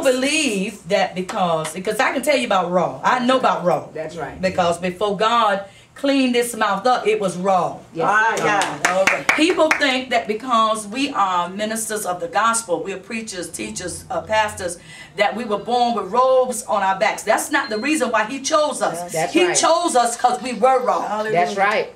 People believe that because I can tell you about raw. I know about raw. That's right. Because before God cleaned this mouth up, it was raw. Yes. All right. People think that because we are ministers of the gospel, we're preachers, teachers, pastors, that we were born with robes on our backs. That's not the reason why he chose us. He chose us because we were raw. Hallelujah. That's right.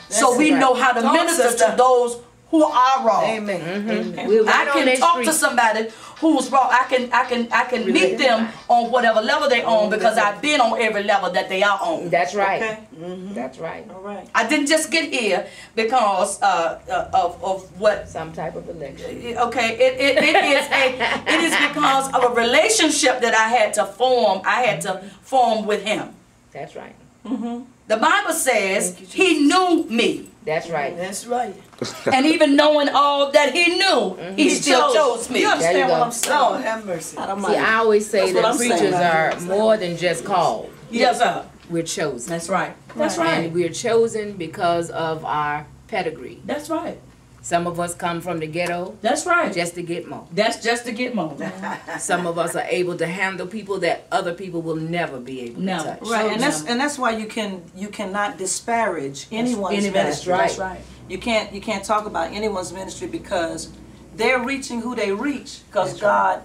So we know how to minister to those who are raw. Amen. I can talk to somebody who's raw. I can meet them on whatever level they're on because I've been on every level that they are on. That's right. Okay? That's right. All right. I didn't just get here because of what some type of election. Okay, it is because of a relationship that I had to form. I had to form with him. That's right. The Bible says he knew me. That's right. That's right. And even knowing all that he knew, he still chose me. You understand what I'm saying? Oh, have mercy. See, I always say that preachers are more than just called. Yes, sir. We're chosen. That's right. That's right. And we're chosen because of our pedigree. That's right. Some of us come from the ghetto. That's right. Just to get more. That's just to get more. Some of us are able to handle people that other people will never be able to touch. Right, and that's why you cannot disparage anyone's ministry. That's right. You can't talk about anyone's ministry because they're reaching who they reach because God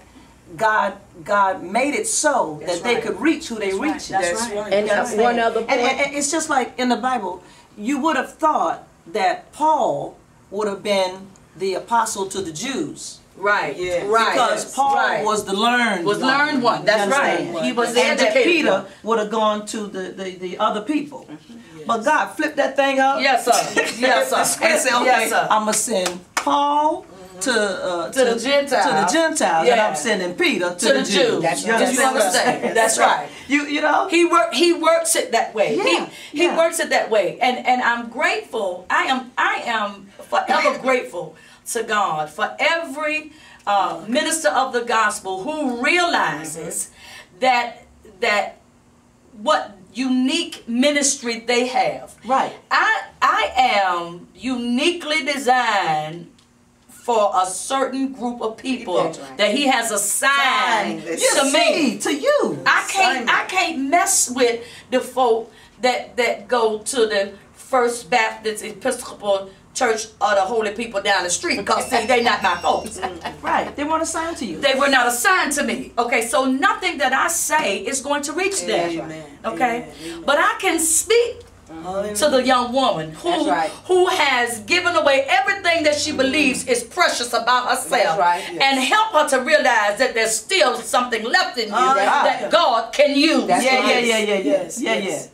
made it so that they could reach who they reach. That's right. And one other point. And it's just like in the Bible, you would have thought that Paul would have been the apostle to the Jews. Right. Yeah. Right. Because Paul was the learned one. That's right. He was the educated Peter one. would have gone to the other people. But God flipped that thing up. Yes, sir. Yes, sir. And said, okay, I'm going to send Paul to the Gentiles, and I'm sending Peter to the Jews. That's right. You understand? That's right. You know, he works it that way. He works it that way, and I'm grateful. I am forever grateful to God for every minister of the gospel who realizes that what unique ministry they have. Right. I am uniquely designed for a certain group of people that he has assigned to me. To you. I can't mess with the folk that go to the First Baptist Episcopal Church or the Holy People down the street because see, they not my folks. Right. They weren't assigned to you. They were not assigned to me. Okay, so nothing that I say is going to reach them. Okay? Amen. But I can speak to the young woman who has given away everything that she believes is precious about herself and help her to realize that there's still something left in you that God can use. Yes.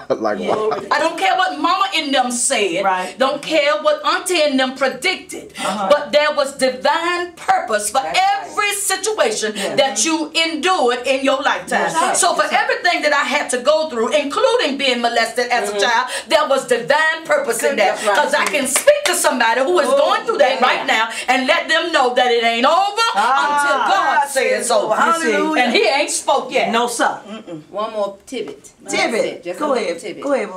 Like I don't care what mama in them said, don't care what auntie in them predicted, but there was divine purpose for every situation that you endured in your lifetime. So for everything that I had to go through, including being molested as a child, there was divine purpose in that. Because I can speak to somebody who is going through that right now and let them know that it ain't over until God says so. Hallelujah. And he ain't spoke yet. No, sir. One more tidbit. Go ahead. Go ahead.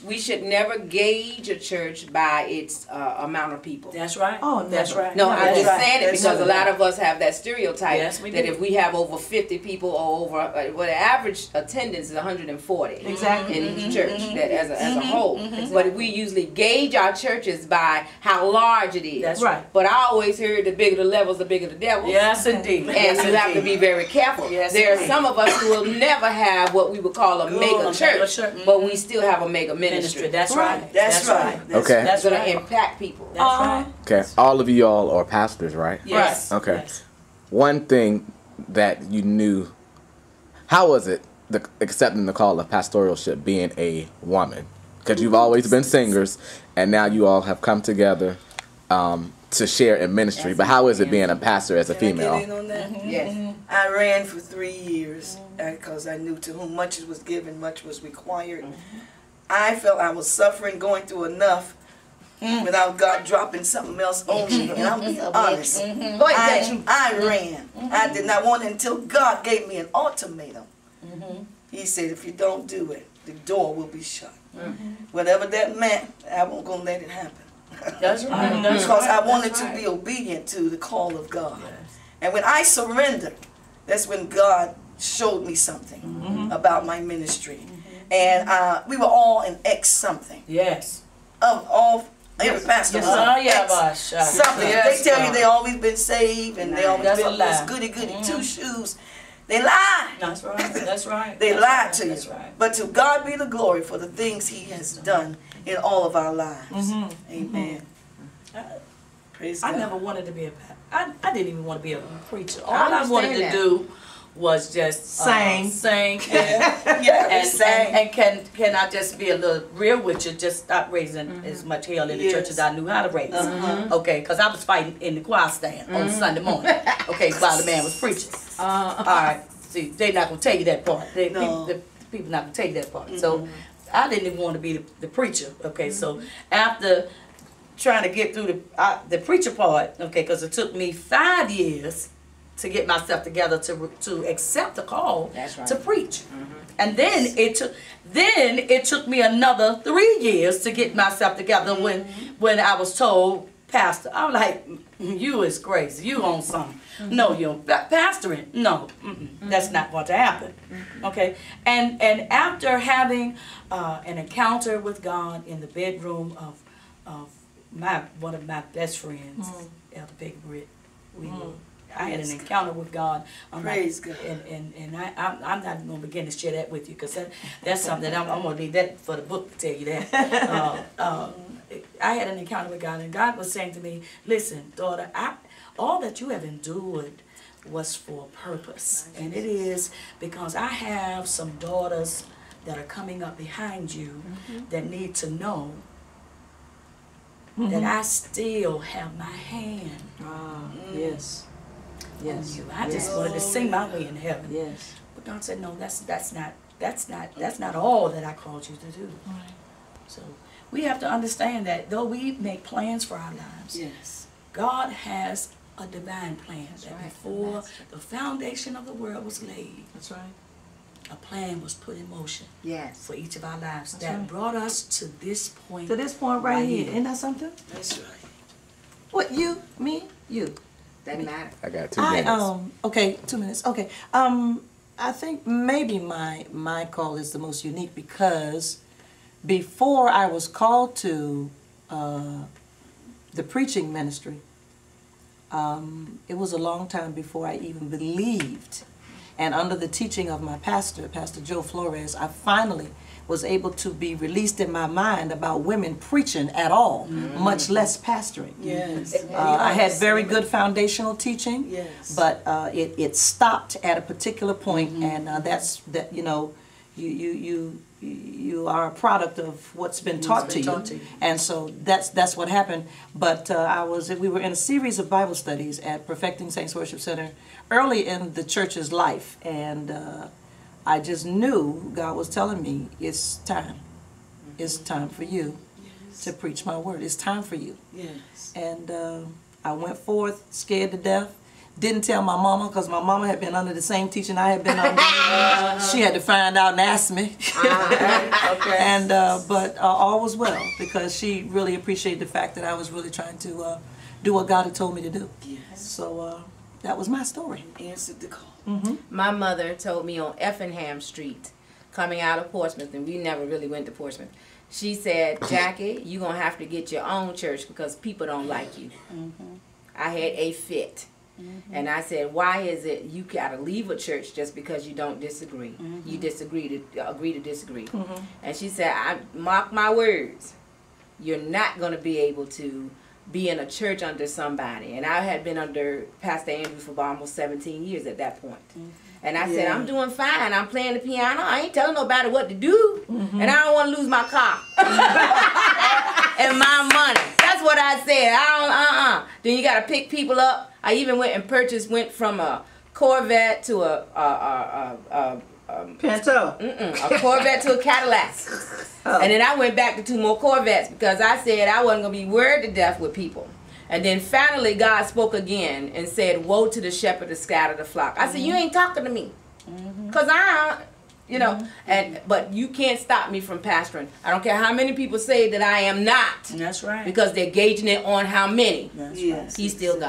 We should never gauge a church by its amount of people. That's right. Oh, that's right. No, I'm just saying it because a lot of us have that stereotype that if we have over 50 people or over, the average attendance is 140 in each church that as a whole. But we usually gauge our churches by how large it is. That's right. But I always heard the bigger the levels, the bigger the devil. Yes, indeed. And you have to be very careful. Yes, there are some of us who will never have what we would call a mega church, but we still have a mega ministry. That's right. That's right. Okay. That's going to impact people. That's right. Okay. All of you all are pastors, right? Yes. Okay. Yes. One thing that you knew, how was it accepting the call of pastoralship being a woman? Because you've always been singers, and now you all have come together to share in ministry. But how is it being a pastor as a female? Can I get in on that? Yes. I ran for 3 years because I knew to whom much was given, much was required. I felt I was suffering, going through enough without God dropping something else on me. And I'm being honest. I ran. I did not want it until God gave me an ultimatum. He said, if you don't do it, the door will be shut. Whatever that meant, I wasn't going to let it happen. That's right. Because I wanted to be obedient to the call of God. And when I surrendered, that's when God showed me something about my ministry. And we were all in X something. Yes. Of all, every pastor was something. They tell you they always been saved and they always been this goody two shoes. They lie. That's right. That's right. They lie to you. That's right. But to God be the glory for the things He has done in all of our lives. Amen. Praise God. I never wanted to be a pastor. I didn't even want to be a preacher. All I wanted to do was just sing. And can I just be a little real with you? Just stop raising as much hell in the church as I knew how to raise. Okay, because I was fighting in the choir stand on Sunday morning. Okay, while the man was preaching. All right. See, they're not gonna tell you that part. The people not gonna tell you that part. So I didn't even want to be the preacher. Okay, so after trying to get through the preacher part, okay, because it took me 5 years to get myself together to accept the call to preach. And then it took me another 3 years to get myself together when I was told, Pastor, I'm like, you is crazy, you on something. No, you're pastoring. No, that's not going to happen. Okay, and after having an encounter with God in the bedroom of one of my best friends, Elder Peggy Britt, I had an encounter with God. Praise God. And I'm not going to begin to share that with you because that's something that I'm going to leave that for the book to tell you that. I had an encounter with God, and God was saying to me, listen, daughter, all that you have endured was for a purpose. And it is because I have some daughters that are coming up behind you that need to know that I still have my hand. Yes. Yes. You. I just wanted to sing my way in heaven. Yes. But God said, no, that's not all that I called you to do. Right. So we have to understand that though we make plans for our lives, God has a divine plan before the foundation of the world was laid. That's right. A plan was put in motion. Yes. For each of our lives that brought us to this point. To this point right here. Isn't that something? That's right. What, you, me, you? Doesn't matter. I got 2 minutes. Okay, 2 minutes. Okay. I think maybe my call is the most unique because before I was called to the preaching ministry, it was a long time before I even believed. And under the teaching of my pastor, Pastor Joe Flores, I finally was able to be released in my mind about women preaching at all, much less pastoring. Yes. I had very good foundational teaching, but it stopped at a particular point, and you are a product of what's been taught to you, and so that's what happened. But we were in a series of Bible studies at Perfecting Saints Worship Center early in the church's life, and I just knew God was telling me, it's time. It's time for you to preach my word. It's time for you. Yes. And I went forth scared to death. Didn't tell my mama because my mama had been under the same teaching I had been under. She had to find out and ask me. Okay. And but all was well because she really appreciated the fact that I was really trying to do what God had told me to do. Yes. So that was my story. Answered the call. My mother told me on Effingham Street, coming out of Portsmouth, and we never really went to Portsmouth. She said, Jackie, you're going to have to get your own church because people don't like you. I had a fit. And I said, why is it you got to leave a church just because you don't disagree? You agree to disagree. And she said, mark my words, you're not going to be able to be in a church under somebody. And I had been under Pastor Andrew for almost 17 years at that point. And I said, I'm doing fine. I'm playing the piano. I ain't telling nobody what to do. And I don't want to lose my car. And my money. That's what I said. Then you got to pick people up. I even went from a Corvette to a Pinto. A Corvette to a Cadillac. And then I went back to 2 more Corvettes because I said I wasn't going to be worried to death with people. And then finally God spoke again and said, woe to the shepherd that scattered the flock. I said, you ain't talking to me. Because but you can't stop me from pastoring. I don't care how many people say that I am not. That's right. Because they're gauging it on how many. That's right. He's still God.